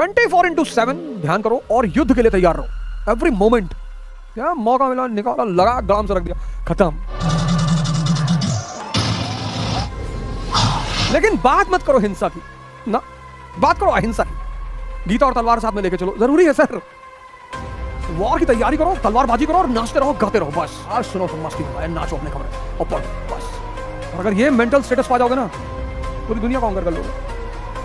24/7 ध्यान करो और युद्ध के लिए तैयार रहो। एवरी मोमेंट, क्या मौका मिला निकाला, लगा, गलाम से रख दिया, खत्म। लेकिन बात मत करो हिंसा की ना, बात करो अहिंसा की। गीता और तलवार साथ में लेके चलो, जरूरी है सर। वॉर की तैयारी करो, तलवारबाजी करो और नाचते रहो, गाते रहो, बस। आज सुनो तुम मस्ती में, नाचो अपने कमरे और पढ़ो, बस। और अगर ये मेंटल स्टेटस पा जाओगे ना, पूरी दुनिया को अंकर कर लोगे।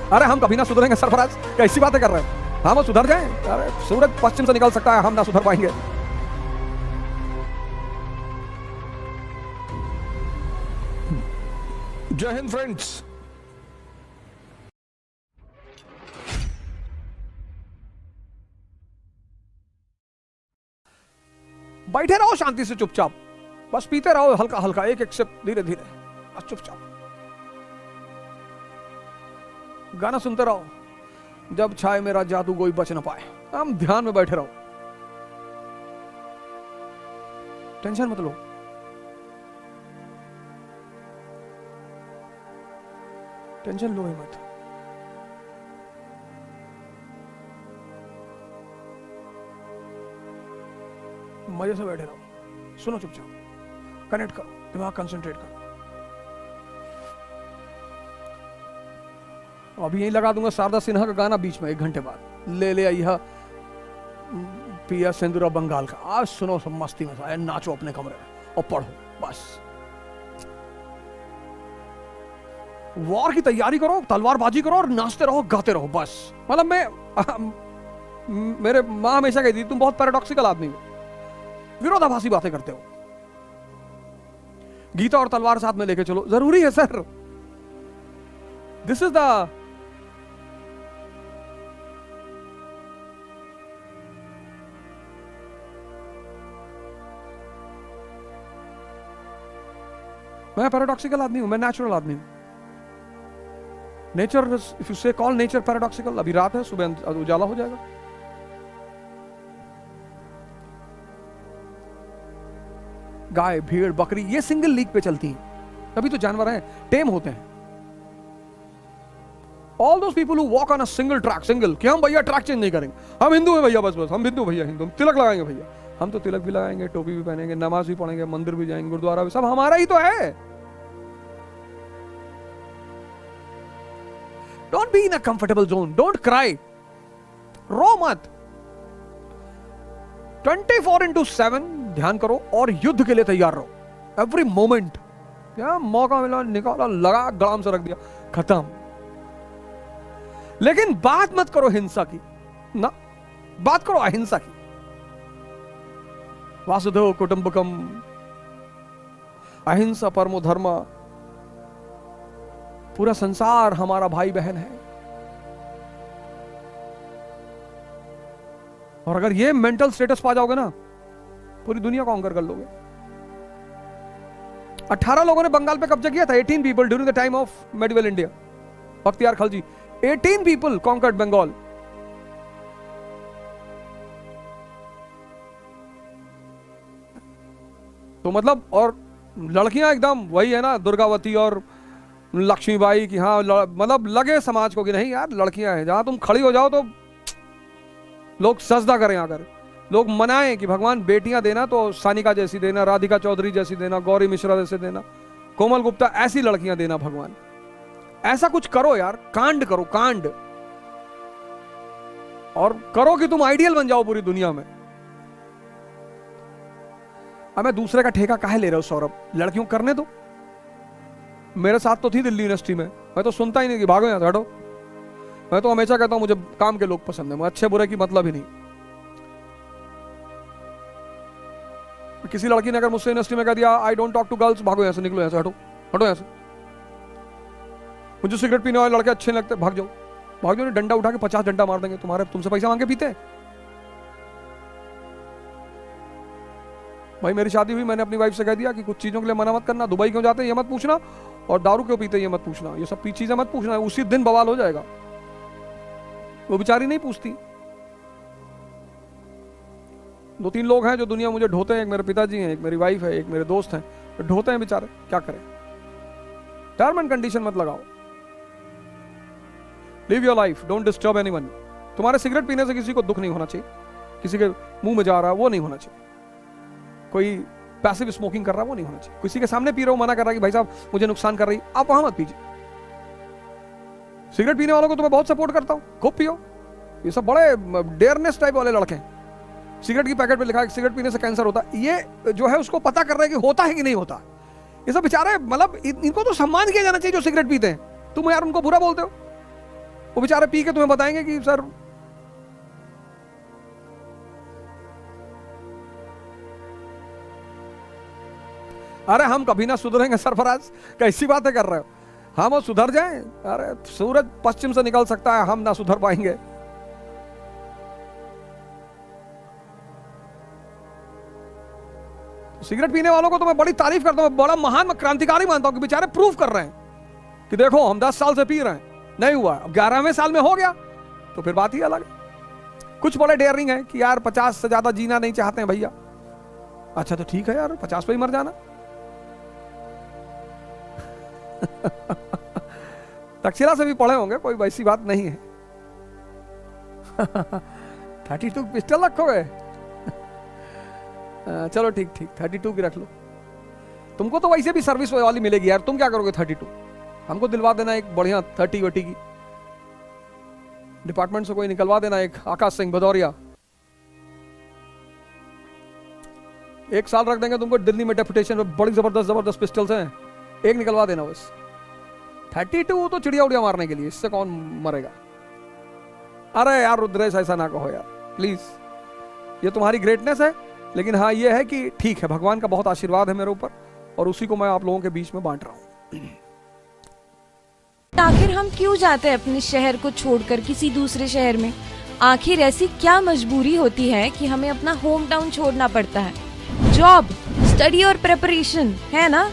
अरे हम कभी ना सुधरेंगे सरफराज, कैसी बातें कर रहे हैं? हम सुधर जाएं? अरे सूरज पश्चिम से निकल सकता है, हम ना सुधर पाएंगे। जय हिंद फ्रेंड्स। बैठे रहो शांति से चुपचाप, बस पीते रहो हल्का हल्का, एक एक सिप, धीरे धीरे, बस चुपचाप। गाना सुनते रहो, जब छाए मेरा जादू कोई बच न पाए। हम ध्यान में बैठे रहो, टेंशन मत लो। टेंशन लो ही मत। मजे से बैठे रहो, सुनो चुपचाप, कनेक्ट करो, दिमाग कंसंट्रेट करो। अभी यही लगा दूंगा शारदा सिन्हा का गाना बीच में 1 घंटे बाद, ले ले आइया पिया सिंदूरा बंगाल का। आज सुनो सब मस्ती में, आए नाचो अपने कमरे में और पढ़ो, बस। वॉर की तैयारी करो, तलवारबाजी करो और नाचते रहो, गाते रहो, बस। मतलब मेरे माँ हमेशा कहती तुम बहुत पैराडॉक्सिकल आदमी हो, विरोधाभासी बातें करते हो। गीता और तलवार साथ में लेके चलो, जरूरी है सर। दिस इज द मैं पैराडॉक्सिकल आदमी हूं, मैं नेचुरल आदमी हूं। नेचर, इफ यू से कॉल नेचर पैराडॉक्सिकल, अभी रात है, सुबह उजाला हो जाएगा। गाय, भेड़, बकरी ये सिंगल लीग पे चलती हैं, तभी तो जानवर हैं, टेम होते हैं। All those people who walk on a single track, single, कि हम भैया ट्रैक चेंज नहीं करेंगे, हम हिंदू हैं भैया, बस बस हम हिंदू भैया, हिंदू, तिलक लगाएंगे भैया, हम तो तिलक भी लगाएंगे, टोपी भी पहनेंगे, नमाज भी पढ़ेंगे, मंदिर भी जाएंगे, गुरुद्वारा भी, सब हमारा ही तो है। Don't be in a comfortable zone, don't cry, रो मत। 24/7 ध्यान करो और युद्ध के लिए तैयार रहो। एवरी मोमेंट, क्या मौका मिला निकाला, लगा, गलाम से रख दिया, खत्म। लेकिन बात मत करो हिंसा की ना, बात करो अहिंसा की। वासुदेव कुटुंबकम, अहिंसा परमो धर्म, पूरा संसार हमारा भाई बहन है। और अगर ये मेंटल स्टेटस पा जाओगे ना, पूरी दुनिया को अंकर कर लोगे। 18 लोगों ने बंगाल पे कब्जा किया था, 18 people during the time of medieval India. Bakhtiyar Khalji, 18 people conquered Bengal. तो मतलब, और लड़कियां एकदम वही है ना, दुर्गावती और लक्ष्मीबाई की, हाँ मतलब लगे समाज को कि नहीं यार लड़कियां हैं, जहां तुम खड़ी हो जाओ तो लोग सजदा करें, आकर लोग मनाएं कि भगवान बेटियां देना तो सानिका जैसी देना, राधिका चौधरी जैसी देना, गौरी मिश्रा जैसे देना, कोमल गुप्ता, ऐसी लड़कियां देना भगवान। ऐसा कुछ करो यार, कांड करो, कांड, और करो कि तुम आइडियल बन जाओ पूरी दुनिया में। अब मैं दूसरे का ठेका काहे ले रहा हूं सौरभ, लड़कियों करने दो। मेरे साथ तो थी दिल्ली यूनिवर्सिटी में, मैं तो सुनता ही नहीं कि भागो यहां से, हटो। मैं तो हमेशा कहता हूं मुझे काम के लोग पसंद है, मैं अच्छे बुरे की मतलब ही नहीं। किसी लड़की ने अगर मुझसे यूनिवर्सिटी में कह दिया I don't talk to girls, भागो यहां से, निकलो यहां से, हटो हटो यहां से। मुझे सिगरेट पीने वाले लड़के अच्छे नहीं लगते, भाग जाओ, भाग जाओ, डंडा उठा के 50 डंडा मार देंगे तुम्हारे, तुमसे पैसा मांग के पीते। भाई मेरी शादी हुई, मैंने अपनी वाइफ से कह दिया कि कुछ चीजों के लिए मना मत करना, दुबई क्यों जाते हैं ये मत पूछना, और दारू क्यों पीते ये मत पूछना, ये सब चीजें मत पूछना, उसी दिन बवाल हो जाएगा। वो बेचारी नहीं पूछती। 2-3 लोग हैं जो दुनिया मुझे ढोते हैं, एक मेरे पिताजी हैं, एक मेरी वाइफ है, एक मेरे दोस्त हैं, ढोते हैं बेचारे, क्या करें। टर्म एंड कंडीशन मत लगाओ, live your life, don't disturb anyone, तुम्हारे सिगरेट पीने से किसी को दुख नहीं होना चाहिए, किसी के मुंह में जा रहा है वो नहीं होना चाहिए, कोई पैसिव स्मोकिंग कर रहा है वो नहीं होना चाहिए, किसी के सामने पी रहा हो मना कर रहा है कि भाई साहब मुझे नुकसान कर रही, आप वहां मत पीजिए। सिगरेट पीने वालों को तो मैं बहुत सपोर्ट करता हूं, खूब पियो, ये सब बड़े डेयरनेस टाइप वाले लड़के हैं। सिगरेट की पैकेट पे लिखा है सिगरेट पीने से कैंसर होता है, ये जो है उसको पता कर रहे हैं कि होता है कि नहीं होता। ये सब बेचारे, मतलब इनको तो सम्मान किया जाना चाहिए जो सिगरेट पीते हैं। तुम यार उनको बुरा बोलते हो, वो बेचारे पी के तुम्हें बताएंगे कि सर अरे हम कभी ना सुधरेंगे सरफराज, कैसी बातें कर रहे हो, हम और सुधर जाएं? अरे सूरज पश्चिम से निकल सकता है, हम ना सुधर पाएंगे। सिगरेट पीने वालों को तो मैं बड़ी तारीफ करता हूं, बड़ा महान क्रांतिकारी मानता हूं कि बेचारे प्रूफ कर रहे हैं कि देखो हम 10 साल से पी रहे हैं, नहीं हुआ, अब 11वें साल में हो गया तो फिर बात ही अलग है। कुछ बड़े डेयरिंग है कि यार 50 से ज्यादा जीना नहीं चाहते हैं भैया, अच्छा तो ठीक है यार 50 पे ही मर जाना। तक्षशिला से भी पढ़े होंगे, कोई वैसी बात नहीं है। 32 पिस्टल रखोगे? चलो ठीक ठीक 32 की रख लो, तुमको तो वैसे भी सर्विस वाली मिलेगी यार, तुम क्या करोगे 32? हमको दिलवा देना एक बढ़िया 30 वटी की, डिपार्टमेंट से कोई निकलवा देना एक आकाश सिंह भदौरिया, 1 साल रख देंगे तुमको दिल्ली में डेपुटेशन में, बड़ी जबरदस्त पिस्टल्स हैं, एक निकलवा देना बस। 32 तो चिड़िया उड़िया मारने के लिए, इससे कौन मरेगा? अरे यार रुद्रेश ऐसा ना कहो यार प्लीज, ये तुम्हारी ग्रेटनेस है, लेकिन हाँ ये है कि ठीक है, भगवान का बहुत आशीर्वाद है मेरे ऊपर और उसी को मैं आप लोगों के बीच में बांट रहा हूं। आखिर हम क्यों जाते हैं अपने शहर को छोड़कर किसी दूसरे शहर में? आखिर ऐसी क्या मजबूरी होती है कि हमें अपना होम टाउन छोड़ना पड़ता है? जॉब, स्टडी और प्रिपरेशन, है ना?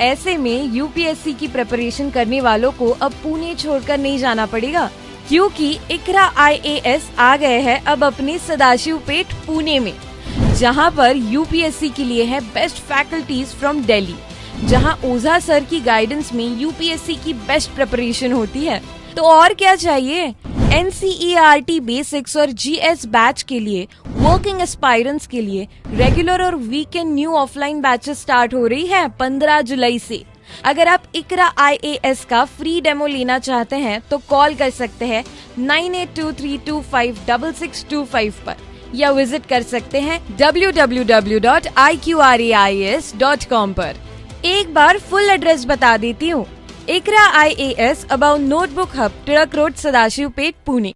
ऐसे में यूपीएससी की प्रिपरेशन करने वालों को अब पुणे छोड़कर नहीं जाना पड़ेगा, क्योंकि इकरा IAS आ गए हैं अब अपने सदाशिवपेट पुणे में, जहां पर यूपीएससी के लिए है बेस्ट फैकल्टीज फ्रॉम दिल्ली, जहां ओझा सर की गाइडेंस में यूपीएससी की बेस्ट प्रिपरेशन होती है। तो और क्या चाहिए? NCERT बेसिक्स और GS बैच के लिए, वर्किंग एस्पायरेंट्स के लिए रेगुलर और weekend new offline batches start हो रही है 15 जुलाई से। अगर आप इकरा IAS का फ्री डेमो लेना चाहते हैं तो कॉल कर सकते हैं 9823256625 पर, या विजिट कर सकते हैं www.iqrais.com पर। एक बार फुल एड्रेस बता देती हूँ, इकरा IAS about notebook hub, Tilak road, Sadashivpet, Pune.